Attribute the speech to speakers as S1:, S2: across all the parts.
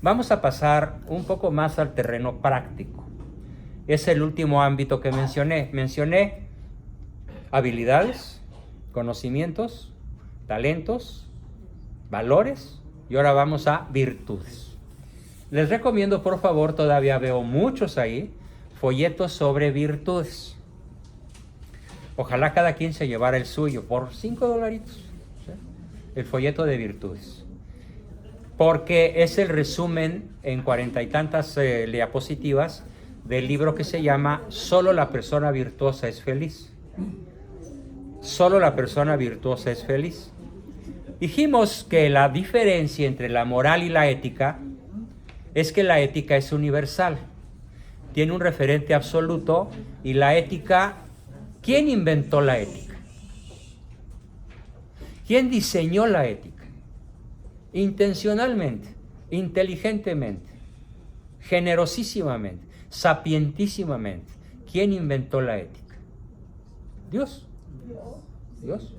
S1: Vamos a pasar un poco más al terreno práctico. Es el último ámbito que mencioné. Mencioné habilidades, conocimientos, talentos, valores, y ahora vamos a virtudes. Les recomiendo, por favor, todavía veo muchos ahí, folletos sobre virtudes. Ojalá cada quien se llevara el suyo por $5, ¿sí? El folleto de virtudes. Porque es el resumen en 40 y tantas diapositivas del libro que se llama Solo la persona virtuosa es feliz. Solo la persona virtuosa es feliz. Dijimos que la diferencia entre la moral y la ética es que la ética es universal, tiene un referente absoluto, y la ética, ¿quién inventó la ética? ¿Quién diseñó la ética? Intencionalmente, inteligentemente, generosísimamente, sapientísimamente. ¿Quién inventó la ética? Dios. Dios.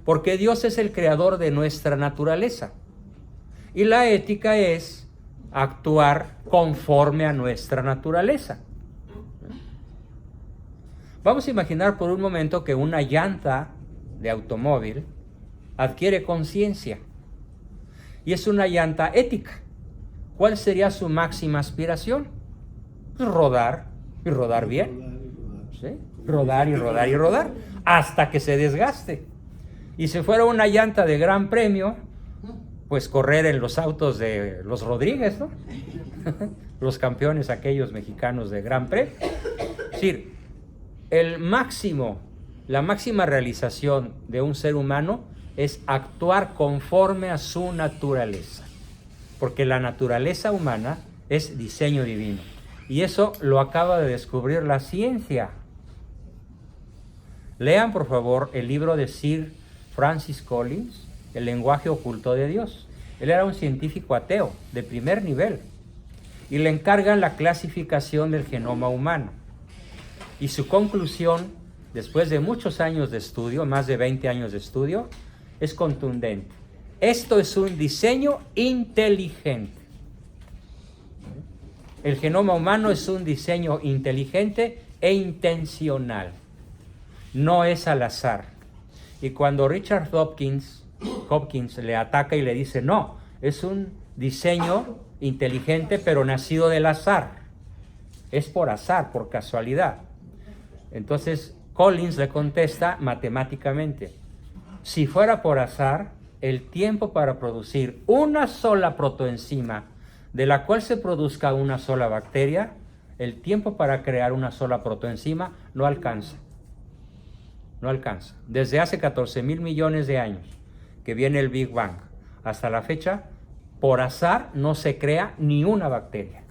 S1: Porque Dios es el creador de nuestra naturaleza. Y la ética es actuar conforme a nuestra naturaleza. Vamos a imaginar por un momento que una llanta de automóvil adquiere conciencia. Y es una llanta ética. ¿Cuál sería su máxima aspiración? Pues rodar, y rodar bien. ¿Sí? Rodar y rodar y rodar, hasta que se desgaste. Y si fuera una llanta de gran premio, pues correr en los autos de los Rodríguez, ¿no? Los campeones aquellos mexicanos de gran premio. Es decir, la máxima realización de un ser humano es actuar conforme a su naturaleza, porque la naturaleza humana es diseño divino, y eso lo acaba de descubrir la ciencia. Lean por favor el libro de Sir Francis Collins, El lenguaje oculto de Dios. Él era un científico ateo de primer nivel, y le encargan la clasificación del genoma humano, y su conclusión, después de muchos años de estudio, más de 20 años de estudio, es contundente. Esto es un diseño inteligente. El genoma humano es un diseño inteligente e intencional. No es al azar. Y cuando Richard Hopkins le ataca y le dice, no, es un diseño inteligente pero nacido del azar. Es por azar, por casualidad. Entonces Collins le contesta matemáticamente, si fuera por azar, el tiempo para producir una sola protoenzima de la cual se produzca una sola bacteria, el tiempo para crear una sola protoenzima no alcanza. No alcanza. Desde hace 14,000 millones de años que viene el Big Bang hasta la fecha, por azar no se crea ni una bacteria.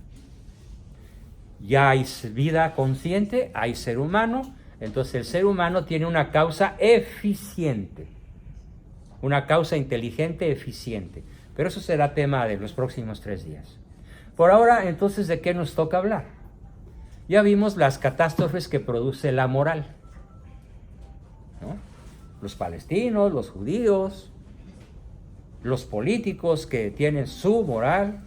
S1: Ya hay vida consciente, hay ser humano, entonces el ser humano tiene una causa eficiente. Una causa inteligente, eficiente. Pero eso será tema de los próximos 3 días. Por ahora, entonces, ¿de qué nos toca hablar? Ya vimos las catástrofes que produce la moral, ¿no? Los palestinos, los judíos, los políticos que tienen su moral,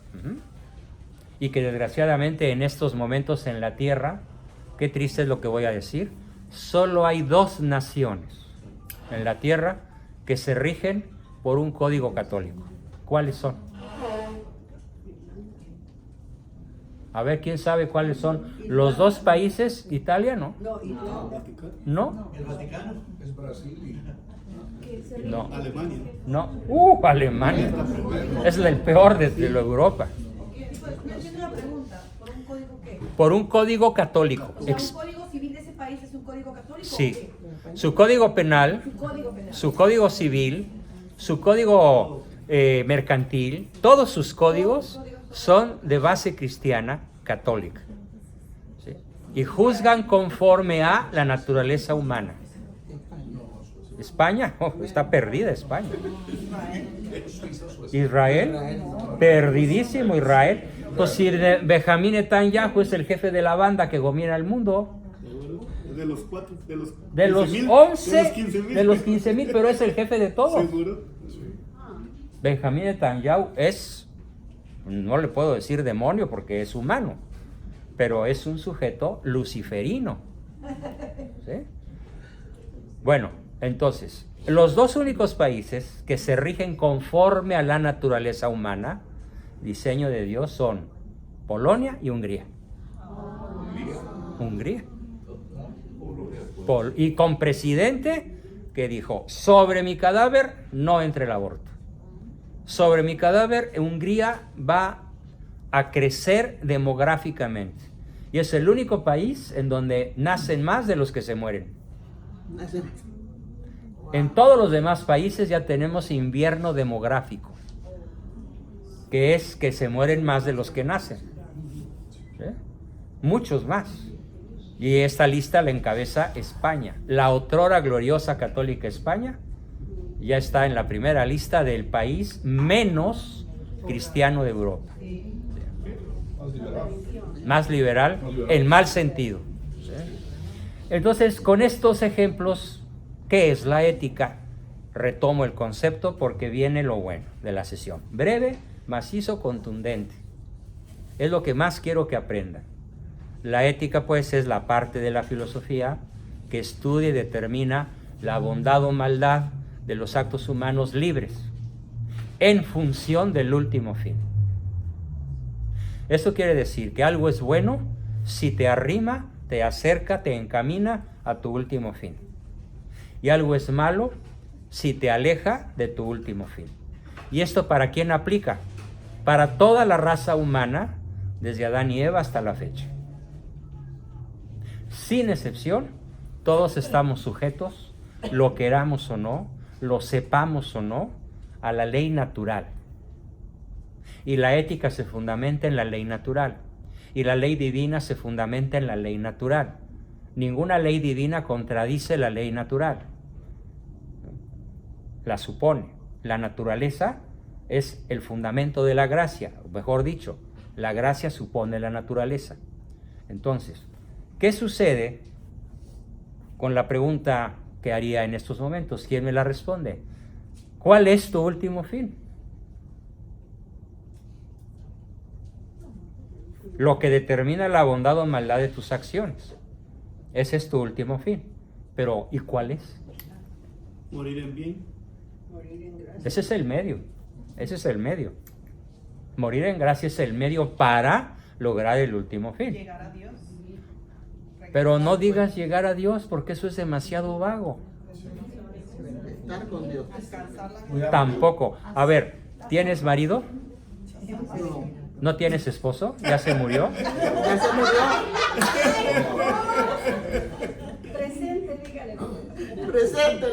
S1: y que desgraciadamente en estos momentos en la tierra, qué triste es lo que voy a decir, solo hay 2 naciones en la tierra que se rigen por un código católico. ¿Cuáles son? A ver, ¿quién sabe cuáles son? ¿Los 2 países? ¿Italia? ¿No? ¿No?
S2: El Vaticano es Brasil y
S1: No.
S2: Alemania.
S1: No. Alemania. Es el peor de la Europa.
S3: Una pregunta, ¿por un código qué?
S1: Por un código católico.
S3: O sea, ¿un código civil de ese país es un código católico?
S1: Sí. Su código penal, su código civil, su código mercantil, todos sus códigos son de base cristiana católica. ¿Sí? Y juzgan conforme a la naturaleza humana. España, está perdida España. Israel, perdidísimo Israel. Pues si Benjamín Netanyahu es el jefe de la banda que gobierna el mundo.
S2: De los 4,
S1: De los
S2: 15,000,
S1: 11,
S2: de los 15,000.
S1: de los 15,000, pero es el jefe de todos.
S2: ¿Seguro?
S1: Benjamín Netanyahu es no le puedo decir demonio porque es humano, pero es un sujeto luciferino. ¿Sí? Bueno, entonces, los dos únicos países que se rigen conforme a la naturaleza humana, diseño de Dios, son Polonia y Hungría. Hungría. Y con presidente que dijo, sobre mi cadáver no entre el aborto. Sobre mi cadáver, Hungría va a crecer demográficamente. Y es el único país en donde nacen más de los que se mueren. En todos los demás países ya tenemos invierno demográfico, que es que se mueren más de los que nacen. ¿Sí? Muchos más. Y esta lista la encabeza España. La otrora gloriosa católica España ya está en la primera lista del país menos cristiano de Europa. Más liberal, en mal sentido. ¿Sí? Entonces, con estos ejemplos, ¿qué es la ética? Retomo el concepto porque viene lo bueno de la sesión. Breve, macizo, contundente. Es lo que más quiero que aprendan. La ética, pues, es la parte de la filosofía que estudia y determina la bondad o maldad de los actos humanos libres en función del último fin. Esto quiere decir que algo es bueno si te arrima, te acerca, te encamina a tu último fin. Y algo es malo si te aleja de tu último fin. ¿Y esto para quién aplica? Para toda la raza humana, desde Adán y Eva hasta la fecha. Sin excepción, todos estamos sujetos, lo queramos o no, lo sepamos o no, a la ley natural. Y la ética se fundamenta en la ley natural. Y la ley divina se fundamenta en la ley natural. Ninguna ley divina contradice la ley natural. La supone. La naturaleza es el fundamento de la gracia. O mejor dicho, la gracia supone la naturaleza. Entonces, ¿qué sucede con la pregunta que haría en estos momentos? ¿Quién me la responde? ¿Cuál es tu último fin? Lo que determina la bondad o maldad de tus acciones. Ese es tu último fin. Pero, ¿y cuál es?
S4: Morir en bien.
S1: Ese es el medio. Ese es el medio. Morir en gracia es el medio para lograr el último fin.
S3: Llegar a Dios.
S1: Pero no digas llegar a Dios porque eso es demasiado vago.
S5: Estar con Dios.
S1: Tampoco. A ver, ¿tienes marido?
S5: No.
S1: ¿No tienes esposo? ¿Ya se murió?
S5: Ya se murió.
S3: Presente, dígale.
S5: Presente.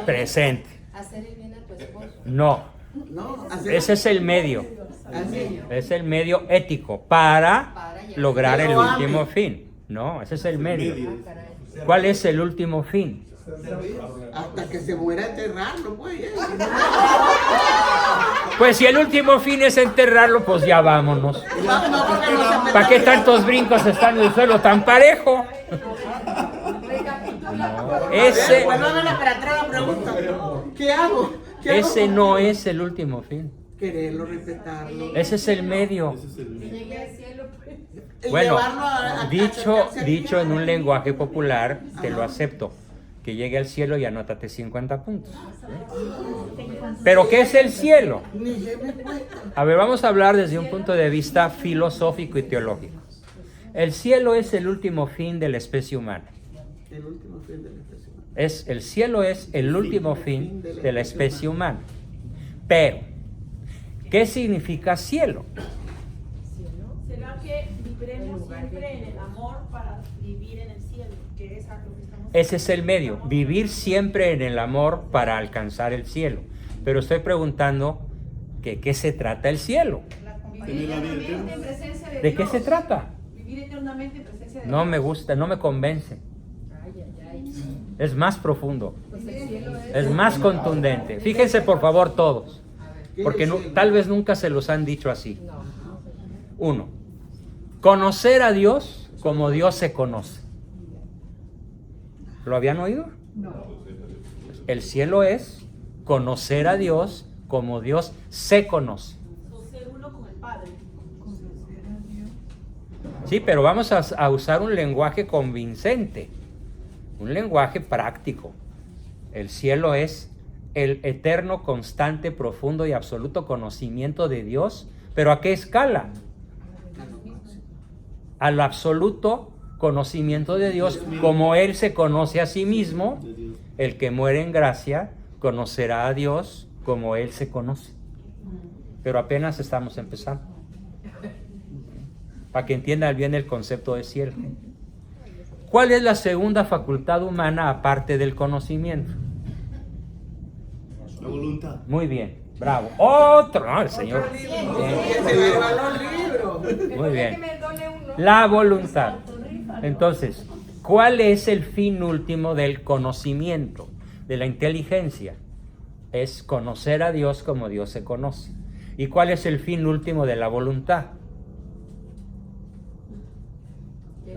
S1: Presente.
S6: Hacer el bien a tu esposo.
S1: No.
S5: No, así.
S1: Ese es el medio.
S5: Así.
S1: Es el medio ético para lograr el
S5: Pero ame.
S1: último fin. No, ese es el medio.
S6: Ah, caray.
S1: ¿Cuál es el último fin?
S5: Hasta que se muera enterrarlo, pues.
S1: Pues si el último fin es enterrarlo, pues ya vámonos.
S5: No, porque no se
S1: ¿Para qué tantos brincos están en el suelo tan parejo? No, ese,
S5: Vuelvan para atrás la pregunta. ¿Qué hago? ¿Qué hago?
S1: ese no es el último fin.
S5: Quererlo, respetarlo.
S1: Ese es el medio.
S6: Llegué al cielo, pues.
S5: Y
S1: Bueno,
S5: llevarlo a acercarse a
S1: dicho
S5: Dios.
S1: en un lenguaje popular, te lo acepto. Que llegue al cielo y anótate 50 puntos. ¿Pero qué es el cielo?
S5: Ni se me cuesta.
S1: A ver, vamos a hablar desde un punto de vista filosófico y teológico. El cielo es el último fin de la especie humana.
S5: El último fin de la expresión.
S1: El cielo es el último fin de la especie humana. Pero, ¿qué significa cielo?
S3: ¿Será que viviremos siempre en el amor para vivir en el cielo? Que es a lo que estamos...
S1: Ese es el medio, vivir siempre en el amor para alcanzar el cielo. Pero estoy preguntando que ¿qué se trata el cielo?
S3: Vivir eternamente en presencia de
S1: ¿De qué
S3: Dios.
S1: se trata?
S3: Vivir eternamente en presencia de
S1: No
S3: Dios.
S1: me gusta, no me convence.
S6: Ay, ay, ay.
S1: Es más profundo,
S6: Pues el cielo
S1: es más contundente. Fíjense por favor todos, porque
S5: ¿Qué es el
S1: tal vez nunca se los han dicho así.
S6: No.
S1: 1. Conocer a Dios como Dios se conoce. ¿Lo habían oído?
S3: No.
S1: El cielo es conocer a Dios como Dios se conoce.
S3: Ser uno con el Padre.
S1: Sí, pero vamos a usar un lenguaje convincente, un lenguaje práctico. El cielo es el eterno, constante, profundo y absoluto conocimiento de Dios. ¿Pero a qué escala? Al absoluto conocimiento de Dios, como Él se conoce a sí mismo. El que muere en gracia conocerá a Dios como Él se conoce. Pero apenas estamos empezando. Para que entiendan bien el concepto de cielo. ¿Cuál es la segunda facultad humana aparte del conocimiento?
S4: La voluntad.
S1: Muy bien, bravo. Otro, no, el Señor.
S5: Se me regaló el libro.
S1: Muy bien. La voluntad. Entonces, ¿cuál es el fin último del conocimiento, de la inteligencia? Es conocer a Dios como Dios se conoce. ¿Y cuál es el fin último de la voluntad?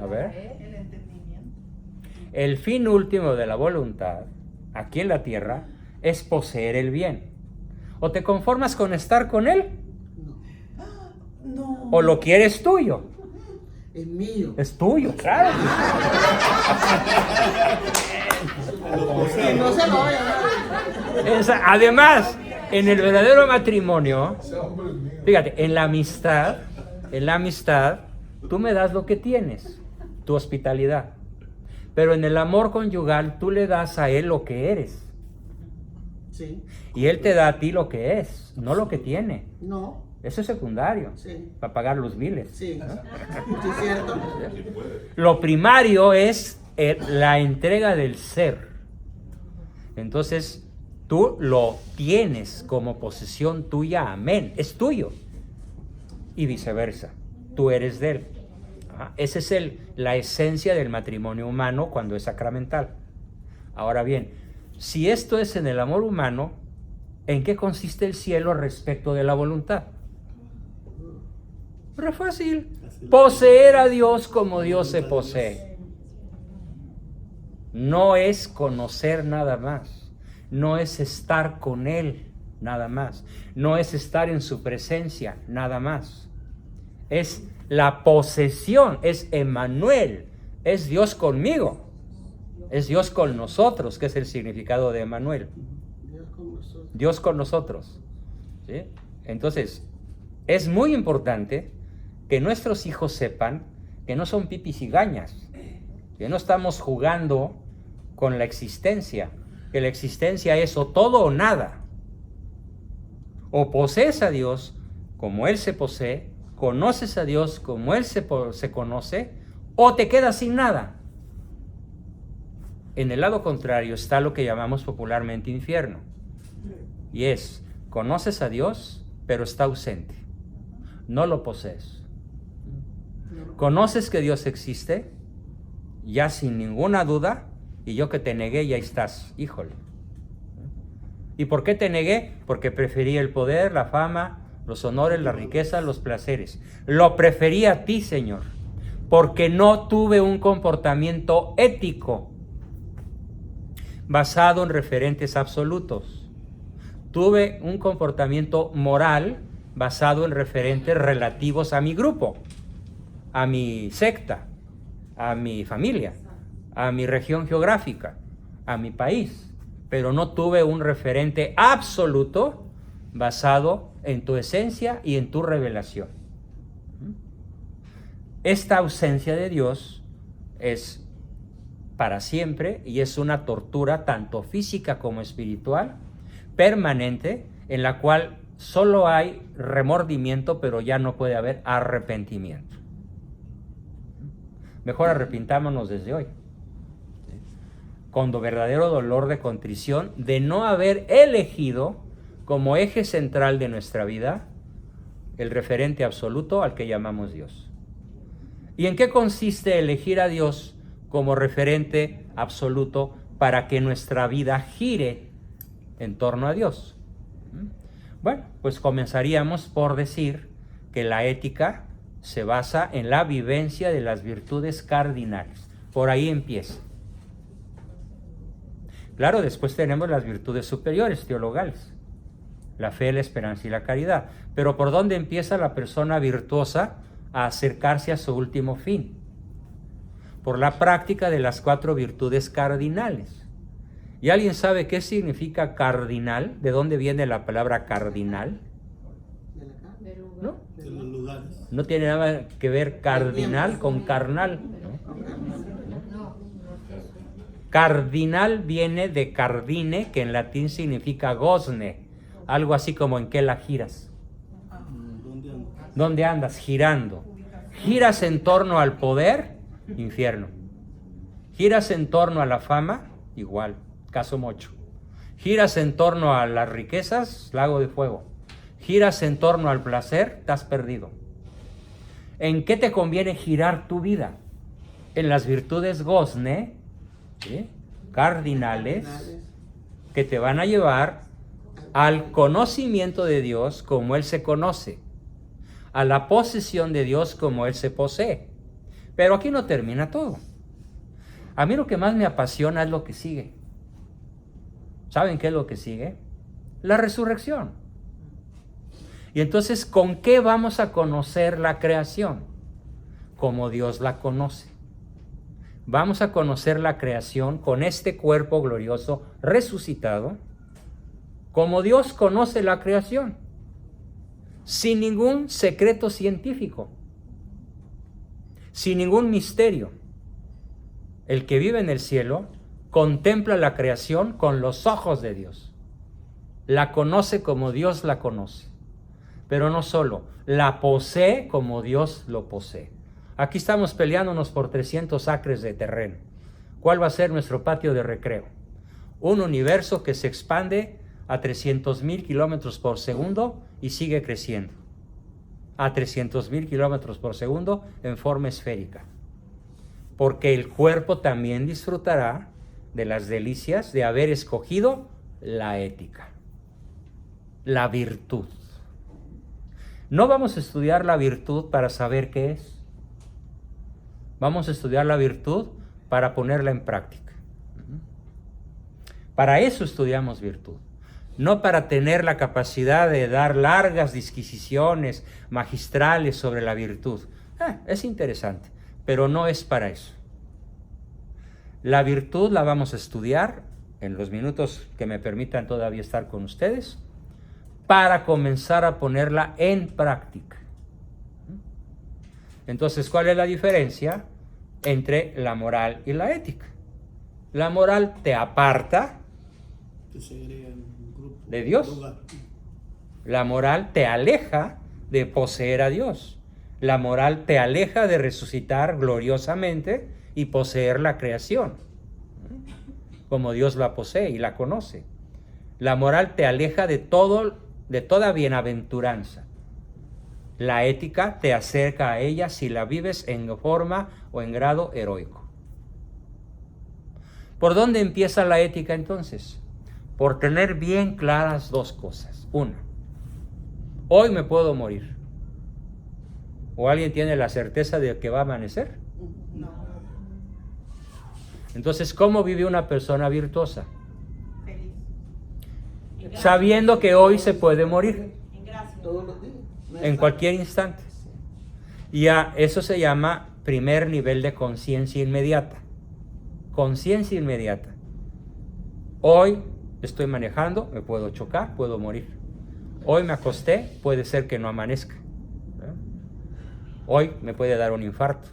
S1: A ver. El fin último de la voluntad, aquí en la tierra, es poseer el bien. ¿O te conformas con estar con Él?
S5: No.
S1: ¿O lo quieres tuyo?
S5: Es mío.
S1: Es tuyo, claro.
S5: Que no se lo vaya a dar.
S1: Además, en el verdadero matrimonio, fíjate, en la amistad, tú me das lo que tienes, tu hospitalidad. Pero en el amor conyugal, tú le das a él lo que eres.
S5: Sí.
S1: Y él te da a ti lo que es, no lo que tiene.
S5: No.
S1: Eso es secundario,
S5: Sí.
S1: para pagar los biles.
S5: Sí. Sí, es cierto.
S1: Lo primario es la entrega del ser. Entonces, tú lo tienes como posesión tuya, amén, es tuyo. Y viceversa, tú eres de él. Esa es la esencia del matrimonio humano cuando es sacramental. Ahora bien, si esto es en el amor humano, ¿en qué consiste el cielo respecto de la voluntad? Pero fácil, poseer a Dios como Dios se posee. No es conocer nada más, no es estar con Él nada más, no es estar en su presencia nada más. Es la posesión, es Emmanuel, es Dios conmigo, es Dios con nosotros, que es el significado de Emmanuel. Dios con nosotros. ¿Sí? Entonces, es muy importante que nuestros hijos sepan que no son pipis y gañas, que no estamos jugando con la existencia, que la existencia es o todo o nada. O posees a Dios como Él se posee, conoces a Dios como Él se conoce, o te quedas sin nada. En el lado contrario está lo que llamamos popularmente infierno. Y es, conoces a Dios, pero está ausente. No lo posees. Conoces que Dios existe, ya sin ninguna duda, y yo que te negué, ya estás. Híjole. ¿Y por qué te negué? Porque preferí el poder, la fama, los honores, la riqueza, los placeres. Lo preferí a ti, Señor, porque no tuve un comportamiento ético basado en referentes absolutos. Tuve un comportamiento moral basado en referentes relativos a mi grupo, a mi secta, a mi familia, a mi región geográfica, a mi país. Pero no tuve un referente absoluto basado en tu esencia y en tu revelación. Esta ausencia de Dios es para siempre y es una tortura tanto física como espiritual, permanente, en la cual solo hay remordimiento, pero ya no puede haber arrepentimiento. Mejor arrepintámonos desde hoy, con verdadero dolor de contrición de no haber elegido como eje central de nuestra vida el referente absoluto al que llamamos Dios. ¿Y en qué consiste elegir a Dios como referente absoluto para que nuestra vida gire en torno a Dios? Bueno, pues comenzaríamos por decir que la ética se basa en la vivencia de las virtudes cardinales. Por ahí empieza. Claro, después tenemos las virtudes superiores, teologales. La fe, la esperanza y la caridad. Pero ¿por dónde empieza la persona virtuosa a acercarse a su último fin? Por la práctica de las 4 virtudes cardinales. ¿Y alguien sabe qué significa cardinal? ¿De dónde viene la palabra cardinal? ¿No?
S4: De los lugares.
S1: No tiene nada que ver cardinal con carnal. Cardinal viene de cardine, que en latín significa gozne, algo así como en qué la giras.
S4: ¿Dónde andas?
S1: ¿Dónde andas? Girando. Giras en torno al poder, infierno. Giras en torno a la fama, igual, caso mocho. Giras en torno a las riquezas, lago de fuego. Giras en torno al placer, estás perdido. ¿En qué te conviene girar tu vida? En las virtudes gozne, ¿sí?, cardinales, que te van a llevar al conocimiento de Dios como Él se conoce, a la posesión de Dios como Él se posee. Pero aquí no termina todo. A mí lo que más me apasiona es lo que sigue. ¿Saben qué es lo que sigue? La resurrección. Y entonces, ¿con qué vamos a conocer la creación? Como Dios la conoce. Vamos a conocer la creación con este cuerpo glorioso resucitado, como Dios conoce la creación, sin ningún secreto científico, sin ningún misterio. El que vive en el cielo contempla la creación con los ojos de Dios. La conoce como Dios la conoce. Pero no solo, la posee como Dios lo posee. Aquí estamos peleándonos por 300 acres de terreno. ¿Cuál va a ser nuestro patio de recreo? Un universo que se expande a 300,000 kilómetros por segundo y sigue creciendo. A 300,000 kilómetros por segundo en forma esférica. Porque el cuerpo también disfrutará de las delicias de haber escogido la ética, la virtud. No vamos a estudiar la virtud para saber qué es. Vamos a estudiar la virtud para ponerla en práctica. Para eso estudiamos virtud. No para tener la capacidad de dar largas disquisiciones magistrales sobre la virtud. Es interesante, pero no es para eso. La virtud la vamos a estudiar en los minutos que me permitan todavía estar con ustedes, para comenzar a ponerla en práctica. Entonces, ¿cuál es la diferencia entre la moral y la ética? La moral te aparta de Dios. La moral te aleja de poseer a Dios. La moral te aleja de resucitar gloriosamente y poseer la creación, como Dios la posee y la conoce. La moral te aleja de toda bienaventuranza. La ética te acerca a ella si la vives en forma o en grado heroico. ¿Por dónde empieza la ética entonces? Por tener bien claras 2 cosas. Una, hoy me puedo morir. ¿O alguien tiene la certeza de que va a amanecer?
S5: No.
S1: Entonces, ¿cómo vive una persona virtuosa?
S5: Feliz.
S1: Sabiendo que hoy se puede morir.
S3: En gracia.
S5: Todos los días.
S1: En cualquier instante. Y a eso se llama primer nivel de conciencia inmediata. Conciencia inmediata. Hoy estoy manejando, me puedo chocar, puedo morir. Hoy me acosté, puede ser que no amanezca. Hoy me puede dar un infarto,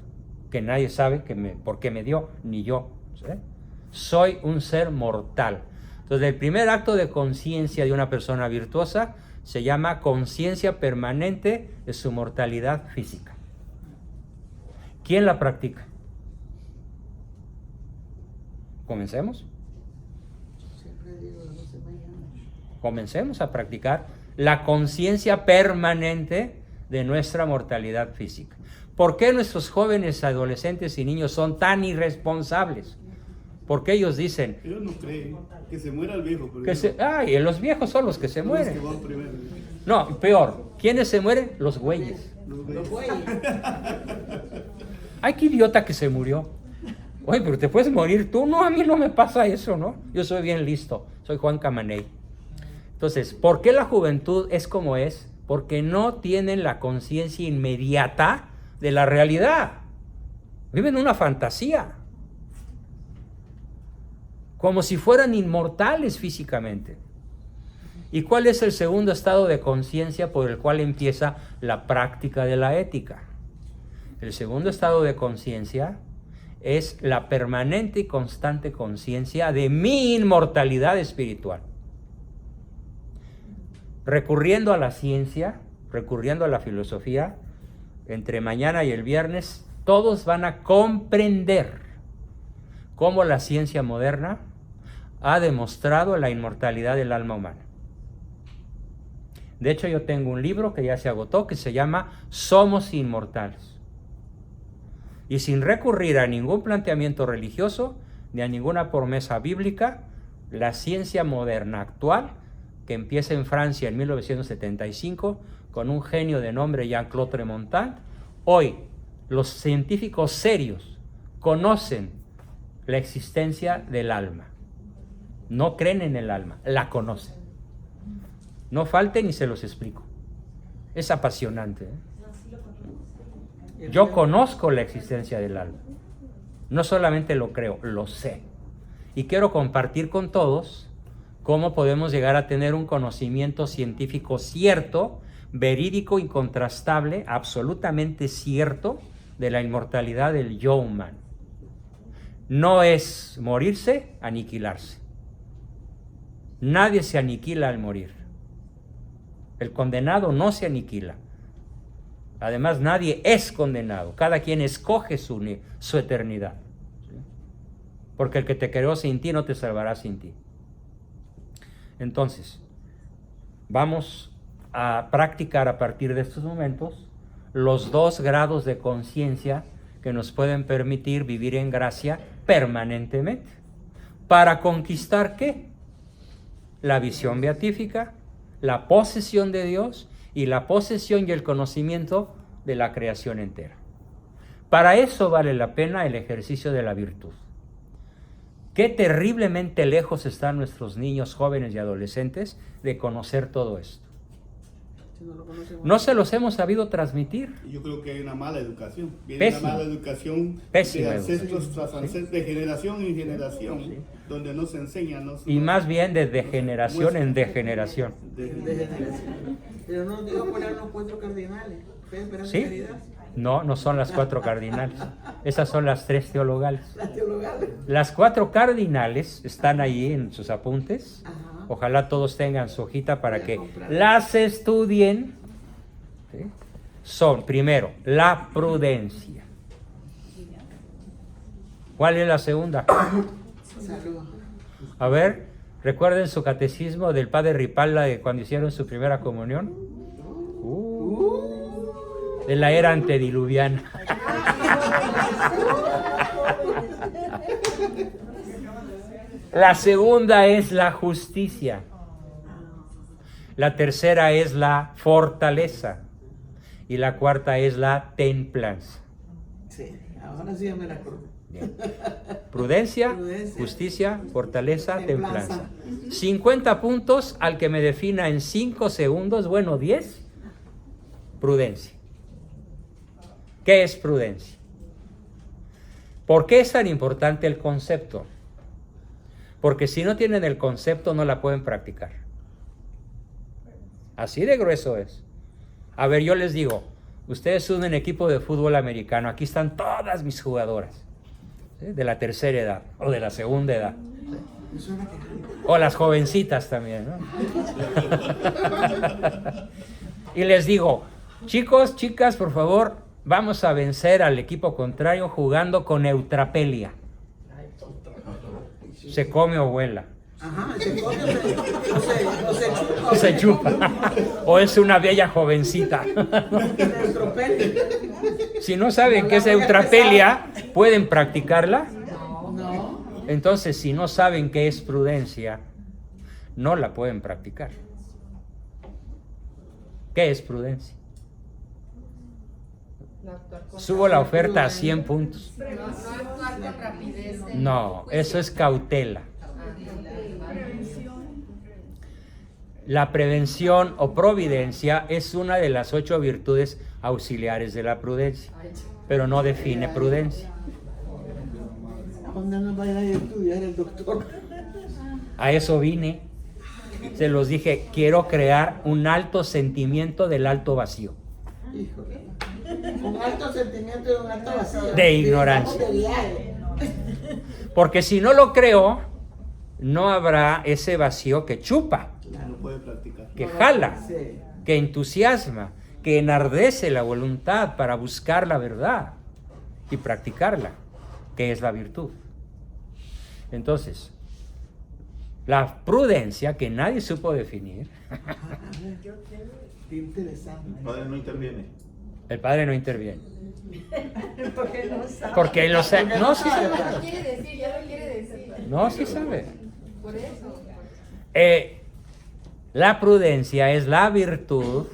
S1: que nadie sabe por qué me dio, ni yo. ¿Sí? Soy un ser mortal. Entonces, el primer acto de conciencia de una persona virtuosa se llama conciencia permanente de su mortalidad física. ¿Quién la practica? ¿Comencemos? Comencemos a practicar la conciencia permanente de nuestra mortalidad física. ¿Por qué nuestros jóvenes, adolescentes y niños son tan irresponsables? Porque ellos dicen...
S4: Ellos no creen que se muera el viejo.
S1: y los viejos son los que se mueren.
S4: Los que van primero.
S1: No, peor. ¿Quiénes se mueren? Los güeyes.
S5: Los güeyes.
S1: Ay, qué idiota que se murió. Oye, pero te puedes morir tú. No, a mí no me pasa eso, ¿no? Yo soy bien listo. Soy Juan Camaney. Entonces, ¿por qué la juventud es como es? Porque no tienen la conciencia inmediata de la realidad. Viven una fantasía. Como si fueran inmortales físicamente. ¿Y cuál es el segundo estado de conciencia por el cual empieza la práctica de la ética? El segundo estado de conciencia es la permanente y constante conciencia de mi inmortalidad espiritual. Recurriendo a la ciencia, recurriendo a la filosofía, entre mañana y el viernes, todos van a comprender cómo la ciencia moderna ha demostrado la inmortalidad del alma humana. De hecho, yo tengo un libro que ya se agotó que se llama Somos Inmortales. Y sin recurrir a ningún planteamiento religioso ni a ninguna promesa bíblica, la ciencia moderna actual, que empieza en Francia en 1975 con un genio de nombre Jean-Claude Tremontant, hoy los científicos serios conocen la existencia del alma. No creen en el alma, la conocen. No falten y se los explico. Es apasionante, ¿eh? Yo conozco la existencia del alma. No solamente lo creo, lo sé. Y quiero compartir con todos cómo podemos llegar a tener un conocimiento científico cierto, verídico, incontrastable, absolutamente cierto de la inmortalidad del yo humano. No es morirse, aniquilarse. Nadie se aniquila al morir. El condenado no se aniquila. Además, nadie es condenado. Cada quien escoge su eternidad. ¿Sí? Porque el que te creó sin ti no te salvará sin ti. Entonces, vamos a practicar a partir de estos momentos los 2 grados de conciencia que nos pueden permitir vivir en gracia permanentemente. ¿Para conquistar qué? La visión beatífica, la posesión de Dios y la posesión y el conocimiento de la creación entera. Para eso vale la pena el ejercicio de la virtud. Qué terriblemente lejos están nuestros niños, jóvenes y adolescentes de conocer todo esto. No se los hemos sabido transmitir.
S4: Yo creo que hay una mala educación. Viene
S1: Pésima.
S4: una mala educación
S1: Pésima
S4: de ancestros
S1: educación.
S4: tras ancestros, de generación en generación,
S1: Sí.
S4: donde no se enseña.
S1: Y más bien de generación en degeneración.
S5: Pero no digo poner los 4 cardinales. Fe, esperanza,
S1: ¿Sí?
S5: caridad.
S1: No son las 4 cardinales. Esas son las 3 teologales.
S5: Las teologales.
S1: Las 4 cardinales están ahí en sus apuntes.
S5: Ajá.
S1: Ojalá todos tengan su hojita para
S5: Voy a
S1: que
S5: comprar.
S1: las estudien. ¿Sí? Son, primero, la prudencia. ¿Cuál es la segunda?
S5: Salud.
S1: A ver, recuerden su catecismo del padre Ripalda de cuando hicieron su primera comunión. De la era antediluviana. La segunda es la justicia. La tercera es la fortaleza. Y la cuarta es la templanza.
S5: Sí, ahora sí ya me la acuerdo.
S1: Bien. Prudencia,
S5: Prudencia,
S1: justicia, fortaleza,
S5: templanza.
S1: templanza. 50 puntos al que me defina en 5 segundos, bueno, 10. Prudencia. ¿Qué es prudencia? ¿Por qué es tan importante el concepto? Porque si no tienen el concepto no la pueden practicar. Así de grueso es. A ver, yo les digo, ustedes son un equipo de fútbol americano, aquí están todas mis jugadoras, ¿sí? De la tercera edad o de la segunda edad. ¿Sí? O las jovencitas también, ¿no? Y les digo, chicos, chicas, por favor, vamos a vencer al equipo contrario jugando con eutrapelia. Se come o vuela.
S5: Ajá, se come o se chupa.
S1: Se chupa. O es una bella jovencita. Si no saben qué es eutrapelia, ¿pueden practicarla?
S5: No.
S1: Entonces, si no saben qué es prudencia, no la pueden practicar. ¿Qué es prudencia?
S6: No actuar con
S1: Subo la oferta a 100 puntos.
S6: no actuar con rapidez.
S1: No, eso es cautela. La prevención o providencia es una de las 8 virtudes auxiliares de la prudencia, pero no define prudencia.
S5: ¿A dónde nos va a ir a estudiar el doctor?
S1: A eso vine. Se los dije, quiero crear un alto sentimiento del alto vacío.
S5: Híjole. Un alto sentimiento de un alto vacío.
S1: De ignorancia.
S5: De viaje.
S1: Porque si no lo creo, no habrá ese vacío que chupa,
S4: No puede practicar.
S1: que jala,
S5: Sí.
S1: que entusiasma, que enardece la voluntad para buscar la verdad y practicarla, que es la virtud. Entonces, la prudencia, que nadie supo definir,
S5: Qué interesante.
S7: El padre no interviene.
S1: el padre no interviene.
S6: Porque no sabe.
S1: Porque él lo sabe. No, sí
S6: Ya
S1: sabe.
S6: lo quiere decir, ya lo quiere decir.
S1: No, sí sabe.
S6: Por eso.
S1: La prudencia es la virtud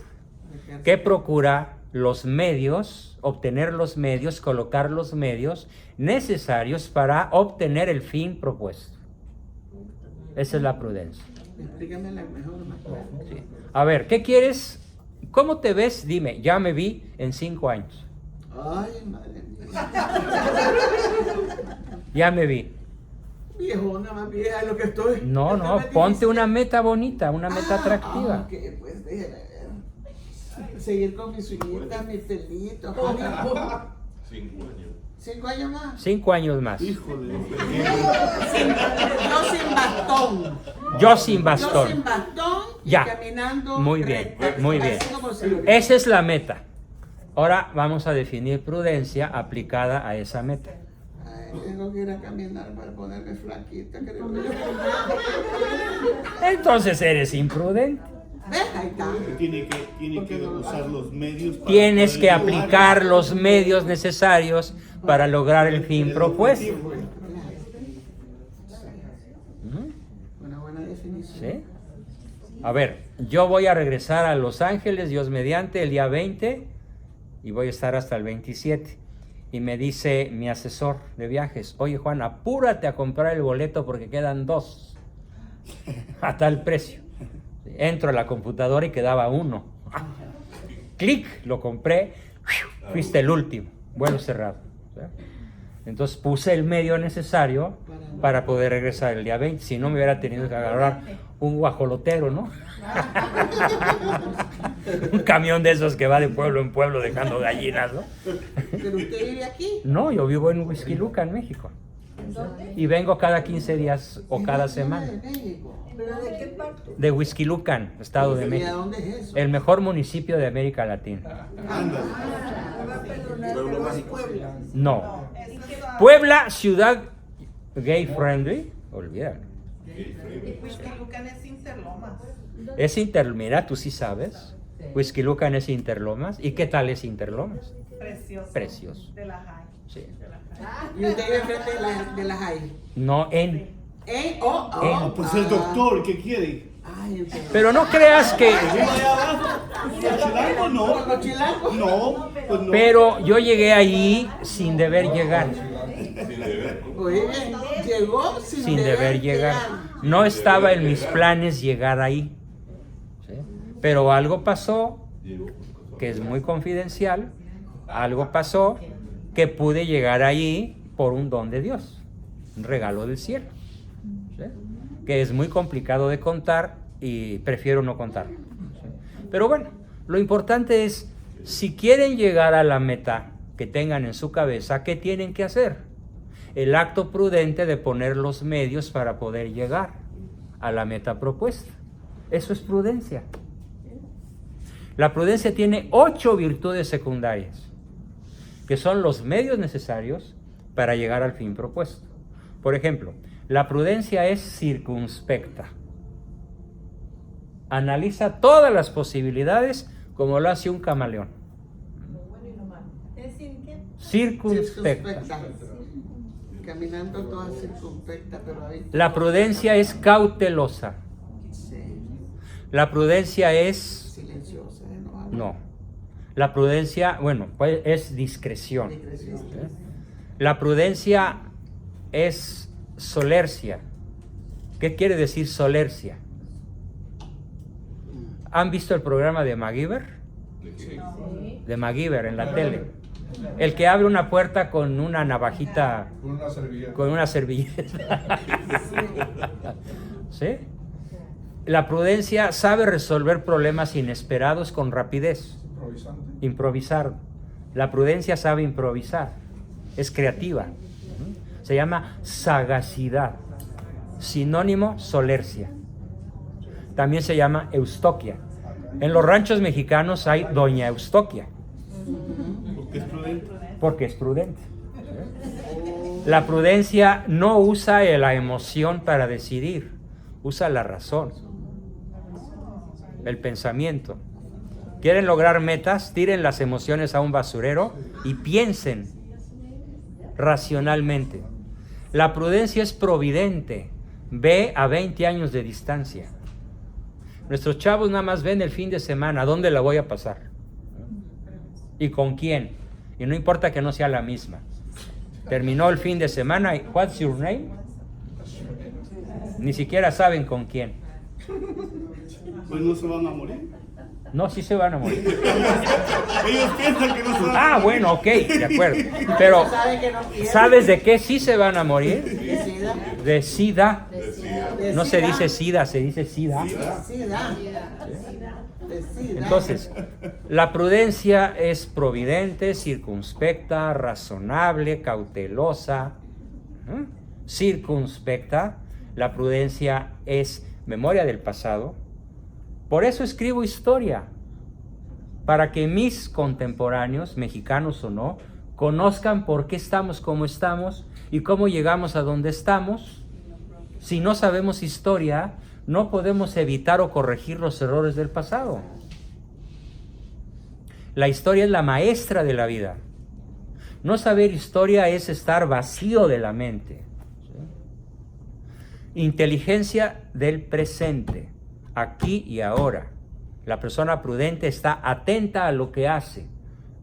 S1: que procura los medios, obtener los medios, colocar los medios necesarios para obtener el fin propuesto. Esa es la prudencia.
S5: Explícame la mejor, más claro.
S1: Sí. A ver, ¿qué quieres? ¿Cómo te ves? Dime, ya me vi en 5 años.
S5: Ay, madre mía.
S1: Ya me vi.
S5: Viejona, más vieja de lo que estoy.
S1: No,
S5: Esto
S1: no,
S5: es
S1: ponte
S5: difícil.
S1: una meta bonita, una meta atractiva.
S5: Ok, pues déjeme ver. Seguir con mis uñitas, mis pelitos.
S7: 5 años.
S5: 5 años más.
S1: 5 años más.
S4: Híjole.
S5: Yo sin bastón.
S1: Yo sin
S5: Yo
S1: bastón.
S5: sin bastón y
S1: Ya.
S5: caminando.
S1: Muy bien,
S5: recto,
S1: muy bien.
S5: así como se lo-
S1: Esa es la meta. Ahora vamos a definir prudencia aplicada a esa meta.
S5: Ay, tengo que ir a caminar para ponerme flaquita, creo yo.
S1: Entonces eres imprudente.
S5: ¿Ves? Ahí está.
S4: Tiene que usar los medios. para
S1: Tienes
S4: poder
S1: que
S4: llegar.
S1: aplicar los medios necesarios para lograr el fin propuesto. Ujú.
S5: Una buena definición.
S1: ¿Sí? A ver, yo voy a regresar a Los Ángeles, Dios mediante, el día 20 y voy a estar hasta el 27. Y me dice mi asesor de viajes, oye Juan, apúrate a comprar el boleto porque quedan 2 a tal precio. Entro a la computadora y quedaba 1. Clic, lo compré, fuiste el último, vuelo cerrado. ¿Sí? Entonces puse el medio necesario para poder regresar el día 20, si no me hubiera tenido que agarrar un guajolotero, ¿no? Un camión de esos que va de pueblo en pueblo dejando gallinas, ¿no?
S5: ¿Pero usted vive aquí?
S1: No, yo vivo en Huixquiluca, en México. Y vengo cada 15 días o cada semana.
S5: ¿De México?
S6: ¿Pero de qué parte?
S1: De Huixquilucan, Estado de
S5: ¿Y a
S1: México.
S5: dónde es eso?
S1: El mejor municipio de América Latina.
S4: Ándale.
S6: Me va a perdonar,
S7: Pueblo
S6: pero es
S7: mágico.
S6: Puebla.
S1: No. Puebla, ciudad gay friendly, olvídalo.
S6: Y Huixquilucan es Interlomas.
S1: Es Mira, tú sí sabes. Huixquilucan es Interlomas. ¿Y qué tal es Interlomas?
S3: Precioso.
S1: Precioso.
S3: De la Jai.
S1: Sí.
S5: Y usted vive enfrente de la JAI.
S1: No en.
S4: Ah, pues el doctor, ¿qué quiere?
S5: Ay, entonces.
S1: Pero no creas que.
S4: ¿Los chilangos no?
S5: ¿Los chilangos?
S4: No, pues no.
S1: Pero yo llegué ahí sin deber llegar.
S5: Oye, llegó
S1: Sin deber llegar. No estaba en mis planes llegar ahí. ¿Sí? Pero algo pasó que es muy confidencial. Algo pasó que pude llegar ahí por un don de Dios, un regalo del cielo, ¿sí? Que es muy complicado de contar y prefiero no contarlo. ¿Sí? Pero bueno, lo importante es, si quieren llegar a la meta que tengan en su cabeza, ¿qué tienen que hacer? El acto prudente de poner los medios para poder llegar a la meta propuesta. Eso es prudencia. La prudencia tiene 8 virtudes secundarias, que son los medios necesarios para llegar al fin propuesto. Por ejemplo, la prudencia es circunspecta. Analiza todas las posibilidades como lo hace un camaleón.
S6: ¿Es sin qué?
S1: Circunspecta.
S5: Caminando toda circunspecta, pero ahí.
S1: La prudencia es cautelosa.
S5: Sí,
S1: La prudencia es...
S5: silenciosa, no habla.
S1: No. La prudencia, bueno, pues es discreción.
S5: Discreción.
S1: La prudencia es solercia. ¿Qué quiere decir solercia? ¿Han visto el programa de MacGyver?
S7: Sí.
S1: De MacGyver en la tele. El que abre una puerta con una navajita,
S2: Con una servilleta.
S1: con una servilleta. ¿Sí? La prudencia sabe resolver problemas inesperados con rapidez.
S2: Improvisante.
S1: Improvisar. La prudencia sabe improvisar. Es creativa. Se llama sagacidad. Sinónimo, solercia. También se llama eustoquia. En los ranchos mexicanos hay doña Eustoquia,
S4: Porque es prudente.
S1: porque es prudente. La prudencia no usa la emoción para decidir, usa la razón, el pensamiento. ¿Quieren lograr metas? Tiren las emociones a un basurero y piensen racionalmente. La prudencia es providente, ve a 20 años de distancia. Nuestros chavos nada más ven el fin de semana, ¿dónde la voy a pasar? ¿Y con quién? Y no importa que no sea la misma. Terminó el fin de semana y what's your name? Ni siquiera saben con quién.
S4: Pues no se van a morir.
S1: No, sí se van a morir.
S4: Ellos piensan que no se van a
S1: Ah,
S4: morir.
S1: bueno, ok, de acuerdo. Pero,
S5: Sabe que no quiere.
S1: ¿sabes de qué sí se van a morir?
S5: Decida.
S1: De SIDA.
S7: Decía.
S1: No se dice SIDA, se dice SIDA.
S5: Decida. Decida.
S1: Entonces, la prudencia es providente, circunspecta, razonable, cautelosa. Circunspecta. La prudencia es memoria del pasado. Por eso escribo historia, para que mis contemporáneos, mexicanos o no, conozcan por qué estamos como estamos y cómo llegamos a donde estamos. Si no sabemos historia, no podemos evitar o corregir los errores del pasado. La historia es la maestra de la vida. No saber historia es estar vacío de la mente. ¿Sí? Inteligencia del presente, aquí y ahora. La persona prudente está atenta a lo que hace.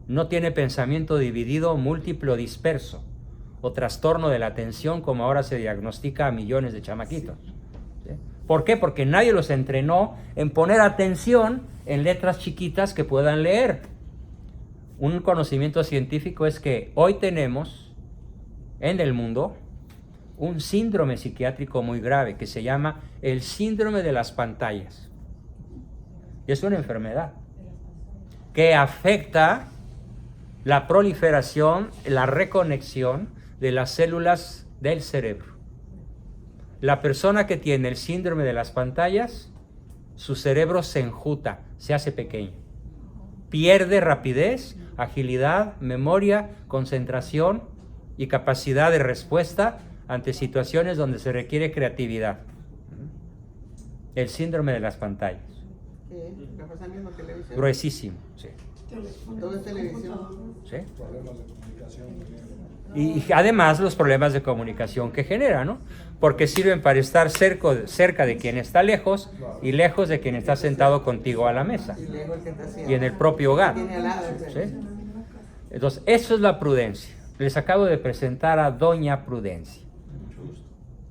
S1: No tiene pensamiento dividido, múltiplo, disperso o trastorno de la atención, como ahora se diagnostica a millones de chamaquitos. ¿Sí? ¿Por qué? Porque nadie los entrenó en poner atención en letras chiquitas que puedan leer. Un conocimiento científico es que hoy tenemos en el mundo un síndrome psiquiátrico muy grave que se llama el síndrome de las pantallas. Es una enfermedad que afecta la proliferación, la reconexión de las células del cerebro. La persona que tiene el síndrome de las pantallas, su cerebro se enjuta, se hace pequeño. Pierde rapidez, agilidad, memoria, concentración y capacidad de respuesta ante situaciones donde se requiere creatividad. El síndrome de las pantallas.
S5: ¿Qué? ¿La pasan viendo televisión?
S1: Gruesísimo, sí.
S5: Todo es televisión.
S1: ¿Sí?
S2: Problemas de comunicación.
S1: Y además los problemas de comunicación que genera, ¿no? Porque sirven para estar cerca de quien está lejos y lejos de quien está sentado contigo a la mesa
S5: Y luego el que está haciendo.
S1: y en el propio hogar.
S5: Tiene al lado.
S1: ¿Sí? Entonces, eso es la prudencia. Les acabo de presentar a Doña Prudencia.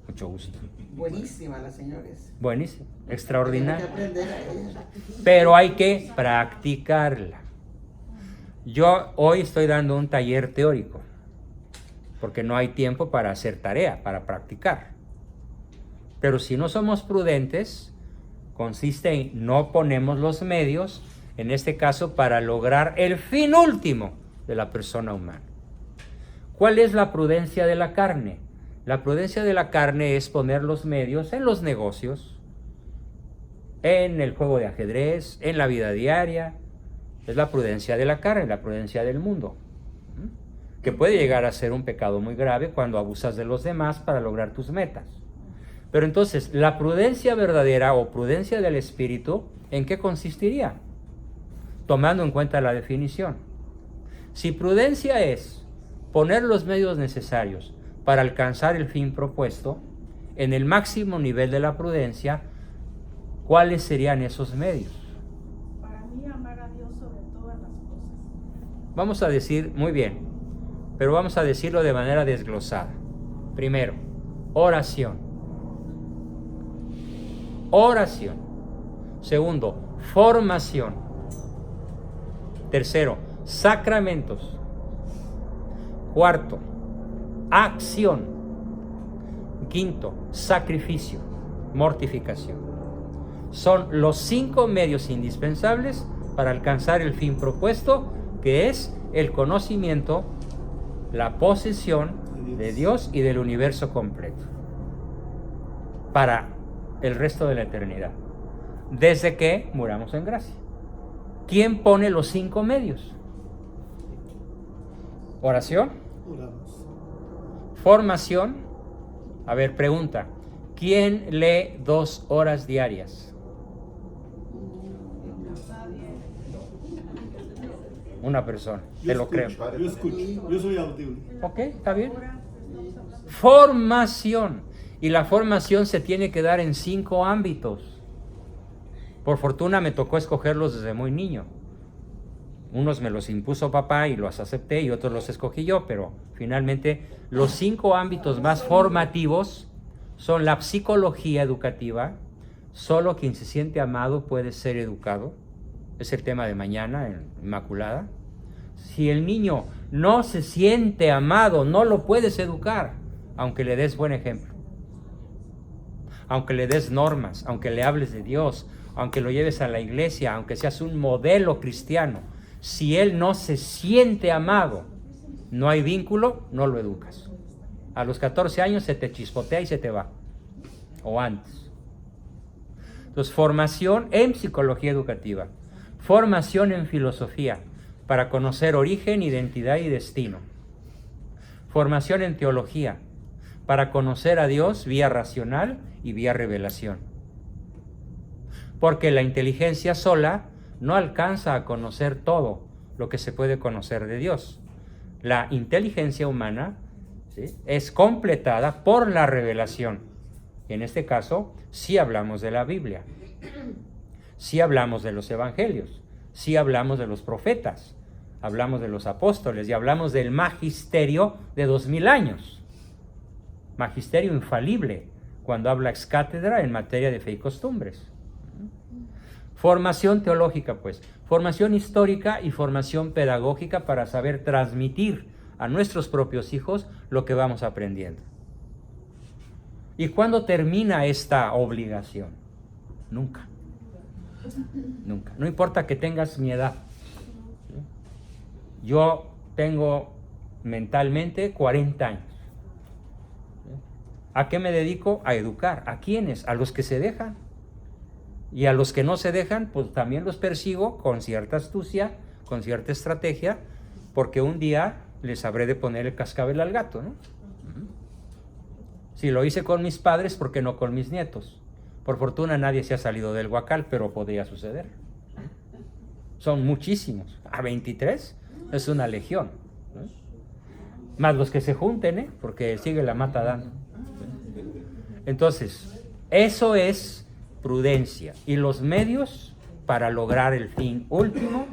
S1: Mucho gusto.
S5: Buenísima las señores.
S1: Buenísimo,
S5: Tienen que
S1: extraordinario.
S5: aprender a ella.
S1: Pero hay que practicarla. Yo hoy estoy dando un taller teórico, porque no hay tiempo para hacer tarea, para practicar. Pero si no somos prudentes, consiste en no ponemos los medios, en este caso, para lograr el fin último de la persona humana. ¿Cuál es la prudencia de la carne? La prudencia de la carne es poner los medios en los negocios, en el juego de ajedrez, en la vida diaria. Es la prudencia de la carne, la prudencia del mundo, que puede llegar a ser un pecado muy grave cuando abusas de los demás para lograr tus metas. Pero entonces, la prudencia verdadera o prudencia del espíritu, ¿en qué consistiría? Tomando en cuenta la definición. Si prudencia es poner los medios necesarios para alcanzar el fin propuesto, en el máximo nivel de la prudencia, ¿cuáles serían esos medios?
S3: Para mí, amar a Dios sobre todas las cosas.
S1: Vamos a decir, muy bien, pero vamos a decirlo de manera desglosada. Primero, oración. Oración. Segundo, formación. Tercero, sacramentos. Cuarto, acción. Quinto, sacrificio, mortificación. Son los 5 medios indispensables para alcanzar el fin propuesto, que es el conocimiento, la posesión de Dios y del universo completo, para el resto de la eternidad, desde que muramos en gracia. ¿Quién pone los 5 medios? Oración,
S4: Oramos.
S1: formación. A ver, pregunta, ¿quién lee 2 horas diarias? Una persona, te lo creo.
S4: Yo escucho. Yo soy audible.
S1: Ok, está bien. Formación. Y la formación se tiene que dar en 5 ámbitos. Por fortuna me tocó escogerlos desde muy niño. Unos me los impuso papá y los acepté, y otros los escogí yo, pero finalmente los 5 ámbitos más formativos son la psicología educativa. Solo quien se siente amado puede ser educado. Es el tema de mañana en Inmaculada. Si el niño no se siente amado, no lo puedes educar, aunque le des buen ejemplo, aunque le des normas, aunque le hables de Dios, aunque lo lleves a la iglesia, aunque seas un modelo cristiano. Si él no se siente amado, no hay vínculo, no lo educas. A los 14 años se te chispotea y se te va, o antes. Entonces, formación en psicología educativa, formación en filosofía, para conocer origen, identidad y destino. Formación en teología, para conocer a Dios vía racional y vía revelación. Porque la inteligencia sola no alcanza a conocer todo lo que se puede conocer de Dios. La inteligencia humana, ¿sí?, es completada por la revelación. Y en este caso, sí hablamos de la Biblia, sí hablamos de los evangelios, sí hablamos de los profetas, hablamos de los apóstoles y hablamos del magisterio de 2000 años. Magisterio infalible cuando habla ex cátedra en materia de fe y costumbres. Formación teológica, pues, formación histórica y formación pedagógica para saber transmitir a nuestros propios hijos lo que vamos aprendiendo. ¿Y cuándo termina esta obligación? Nunca. Nunca. No importa que tengas mi edad. Yo tengo mentalmente 40 años. ¿A qué me dedico? A educar. ¿A quiénes? A los que se dejan. Y a los que no se dejan, pues también los persigo con cierta astucia, con cierta estrategia, porque un día les habré de poner el cascabel al gato, ¿no? Si lo hice con mis padres, ¿por qué no con mis nietos? Por fortuna nadie se ha salido del huacal, pero podría suceder. Son muchísimos. A 23 es una legión, ¿no? Más los que se junten, porque sigue la mata dando. Entonces, eso es prudencia. Y los medios para lograr el fin último,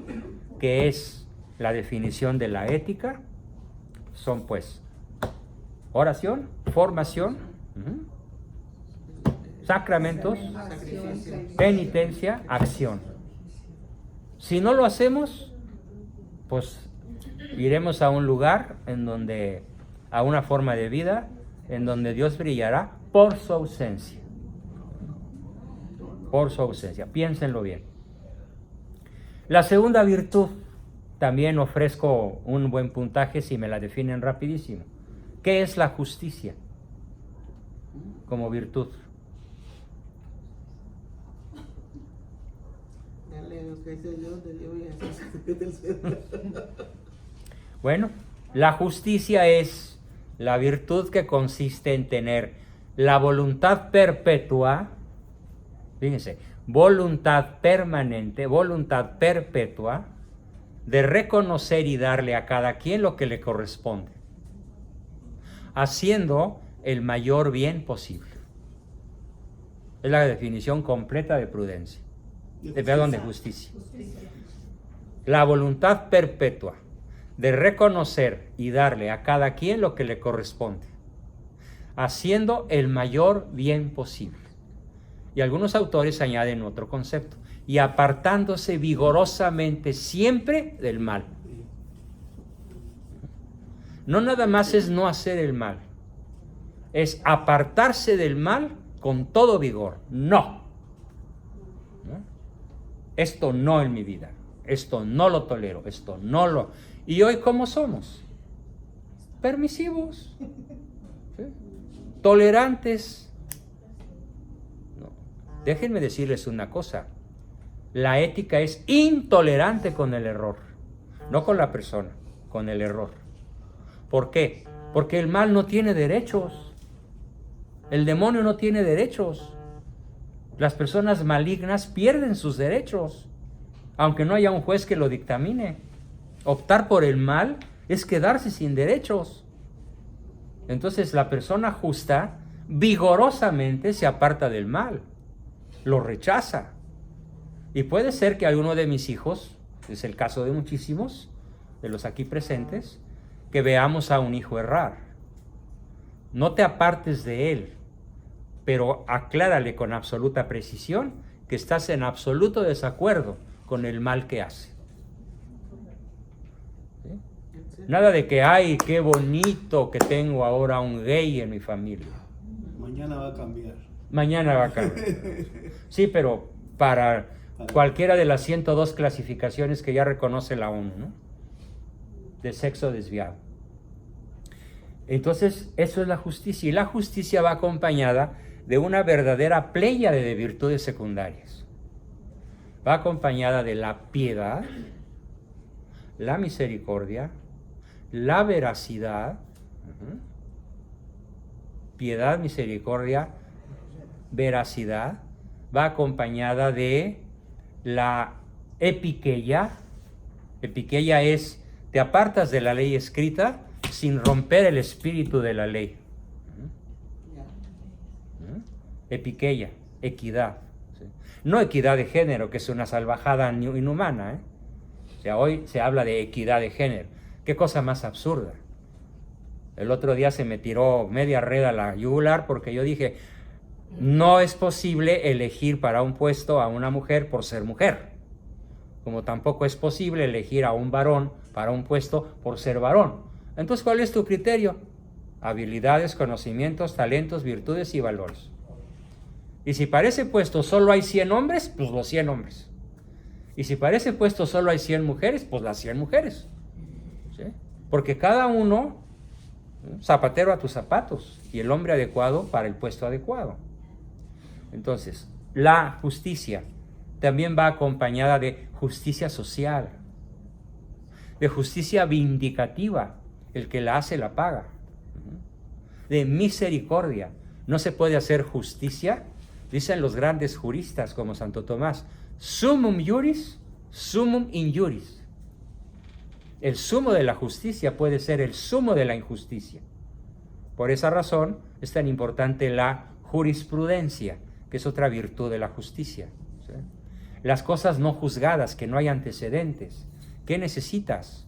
S1: que es la definición de la ética, son pues oración, formación, sacramentos, penitencia, acción. Si no lo hacemos, pues iremos a un lugar en donde, a una forma de vida, en donde Dios brillará por su ausencia. Por su ausencia. Piénsenlo bien. La segunda virtud, también ofrezco un buen puntaje si me la definen rapidísimo. ¿Qué es la justicia como virtud? Bueno, la justicia es la virtud que consiste en tener la voluntad perpetua, fíjense, voluntad permanente, voluntad perpetua, de reconocer y darle a cada quien lo que le corresponde, haciendo el mayor bien posible. Es la definición completa de prudencia, de justicia. La voluntad perpetua de reconocer y darle a cada quien lo que le corresponde, haciendo el mayor bien posible. Y algunos autores añaden otro concepto, y apartándose vigorosamente siempre del mal. No nada más es no hacer el mal, es apartarse del mal con todo vigor. No. Esto no en mi vida, esto no lo tolero, esto no lo... ¿Y hoy cómo somos? Permisivos, ¿sí? Tolerantes. No. Déjenme decirles una cosa, la ética es intolerante con el error, no con la persona, con el error. ¿Por qué? Porque el mal no tiene derechos, el demonio no tiene derechos. Las personas malignas pierden sus derechos, aunque no haya un juez que lo dictamine. Optar por el mal es quedarse sin derechos. Entonces la persona justa vigorosamente se aparta del mal, lo rechaza. Y puede ser que alguno de mis hijos, es el caso de muchísimos, de los aquí presentes, que veamos a un hijo errar. No te apartes de él, pero aclárale con absoluta precisión que estás en absoluto desacuerdo con el mal que hace. ¿Sí? Nada de que, ay, qué bonito que tengo ahora un gay en mi familia.
S4: Mañana va a cambiar.
S1: Mañana va a cambiar. Sí, pero para cualquiera de las 102 clasificaciones que ya reconoce la ONU, ¿no? De sexo desviado. Entonces, eso es la justicia. Y la justicia va acompañada de una verdadera pléyade de virtudes secundarias. Va acompañada de la piedad, la misericordia, la veracidad, piedad, misericordia, veracidad, va acompañada de la epiqueia. Epiqueia es, te apartas de la ley escrita sin romper el espíritu de la ley. Epiqueia, equidad. ¿Sí? No equidad de género, que es una salvajada inhumana, ¿eh? O sea, hoy se habla de equidad de género. Qué cosa más absurda. El otro día se me tiró media red a la yugular porque yo dije, no es posible elegir para un puesto a una mujer por ser mujer, como tampoco es posible elegir a un varón para un puesto por ser varón. Entonces, ¿cuál es tu criterio? Habilidades, conocimientos, talentos, virtudes y valores. Y si para ese puesto solo hay 100 hombres, pues los 100 hombres. Y si para ese puesto solo hay 100 mujeres, pues las 100 mujeres. ¿Sí? Porque cada uno, zapatero a tus zapatos, y el hombre adecuado para el puesto adecuado. Entonces, la justicia también va acompañada de justicia social, de justicia vindicativa, el que la hace la paga, de misericordia. No se puede hacer justicia, dicen los grandes juristas como Santo Tomás, summum iuris, summum injuris. El sumo de la justicia puede ser el sumo de la injusticia. Por esa razón es tan importante la jurisprudencia, que es otra virtud de la justicia. ¿Sí? Las cosas no juzgadas, que no hay antecedentes. ¿Qué necesitas?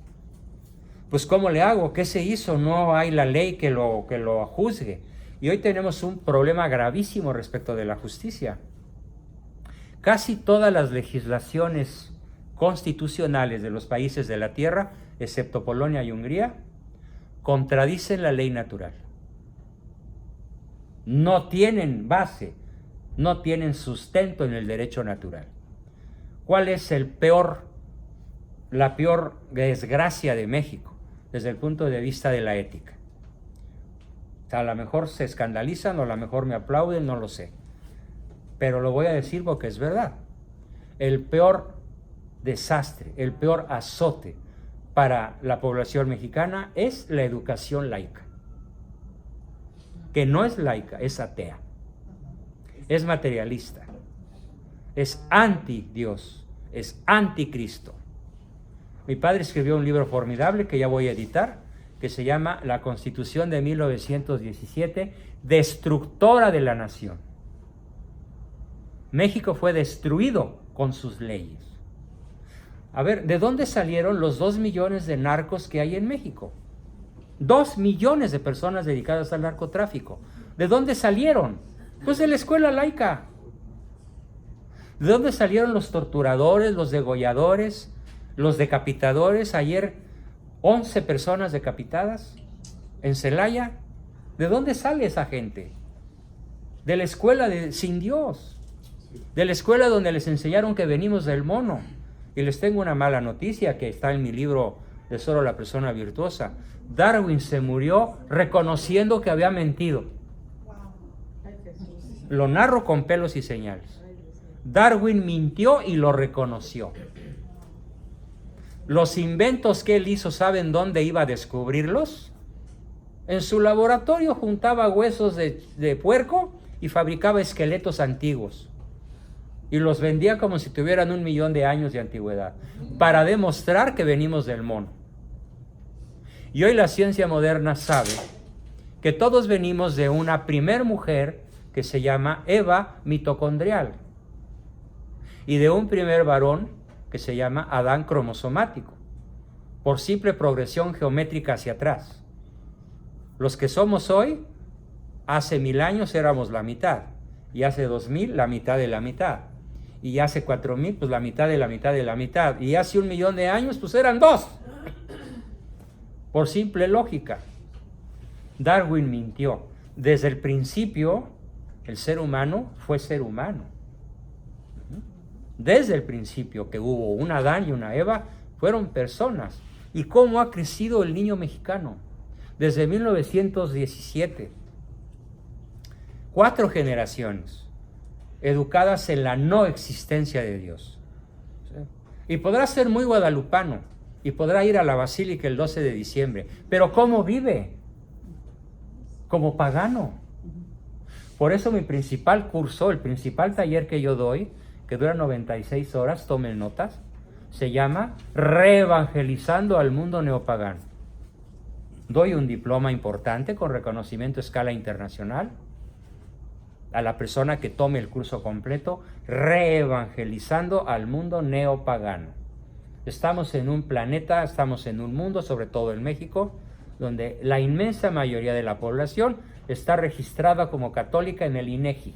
S1: Pues ¿cómo le hago? ¿Qué se hizo? No hay la ley que lo juzgue. Y hoy tenemos un problema gravísimo respecto de la justicia. Casi todas las legislaciones constitucionales de los países de la tierra, excepto Polonia y Hungría, contradicen la ley natural. No tienen base, no tienen sustento en el derecho natural. ¿Cuál es la peor desgracia de México desde el punto de vista de la ética? O sea, a lo mejor se escandalizan o a lo mejor me aplauden, no lo sé. Pero lo voy a decir porque es verdad. El peor desastre, el peor azote para la población mexicana es la educación laica. Que no es laica, es atea. Es materialista. Es anti-Dios. Es anticristo. Mi padre escribió un libro formidable que ya voy a editar, que se llama La Constitución de 1917, destructora de la nación. México fue destruido con sus leyes. A ver, ¿de dónde salieron los 2 millones de narcos que hay en México? 2 millones de personas dedicadas al narcotráfico. ¿De dónde salieron? Pues de la escuela laica. ¿De dónde salieron los torturadores, los degolladores, los decapitadores? Ayer 11 personas decapitadas en Celaya. ¿De dónde sale esa gente? De la escuela sin Dios. De la escuela donde les enseñaron que venimos del mono. Y les tengo una mala noticia que está en mi libro de Solo la persona virtuosa. Darwin se murió reconociendo que había mentido. Lo narro con pelos y señales. Darwin mintió y lo reconoció. Los inventos que él hizo, ¿saben dónde iba a descubrirlos? En su laboratorio juntaba huesos de puerco y fabricaba esqueletos antiguos. Y los vendía como si tuvieran 1 millón de años de antigüedad, para demostrar que venimos del mono. Y hoy la ciencia moderna sabe que todos venimos de una primer mujer que se llama Eva mitocondrial y de un primer varón que se llama Adán cromosomático, por simple progresión geométrica hacia atrás. Los que somos hoy, hace 1000 años éramos la mitad, y hace 2000 la mitad de la mitad, y hace 4000 pues la mitad de la mitad de la mitad, y hace 1 millón de años pues eran 2, por simple lógica. Darwin mintió. Desde el principio el ser humano fue ser humano. Desde el principio que hubo un Adán y una Eva, fueron personas. ¿Y cómo ha crecido el niño mexicano? Desde 1917, 4 generaciones educadas en la no existencia de Dios. ¿Sí? Y podrá ser muy guadalupano y podrá ir a la basílica el 12 de diciembre, pero ¿cómo vive? Como pagano. Por eso mi principal curso, el principal taller que yo doy, que dura 96 horas, tomen notas, se llama Reevangelizando al Mundo Neopagano. Doy un diploma importante con reconocimiento a escala internacional a la persona que tome el curso completo, Reevangelizando al Mundo Neopagano. Estamos en un planeta, estamos en un mundo, sobre todo en México, donde la inmensa mayoría de la población está registrada como católica en el INEGI,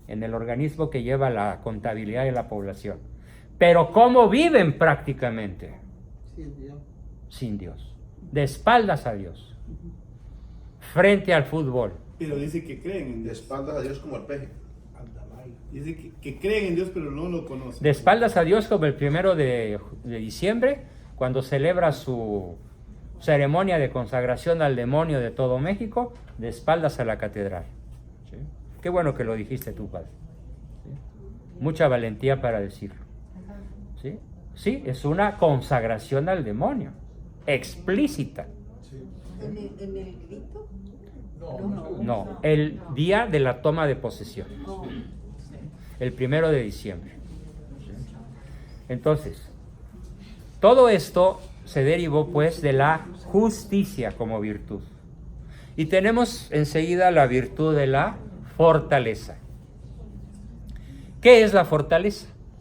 S1: en el organismo que lleva la contabilidad de la población. Pero ¿cómo viven prácticamente? Sin Dios. De espaldas a Dios. Frente al fútbol.
S4: Pero dice que creen en
S7: De
S4: Dios.
S7: espaldas a Dios como el peje.
S4: Dice que creen en Dios, pero no lo conocen.
S1: De espaldas a Dios, como el 1 de diciembre, cuando celebra su ceremonia de consagración al demonio de todo México, de espaldas a la catedral. ¿Sí? Qué bueno que lo dijiste tú, padre. ¿Sí? Mucha valentía para decirlo. ¿Sí? Sí, es una consagración al demonio, explícita.
S6: ¿En el grito?
S1: No, el día de la toma de posesión. El 1 de diciembre. Entonces, todo esto se derivó pues de la justicia como virtud. Y tenemos enseguida la virtud de la fortaleza. ¿Qué es la fortaleza?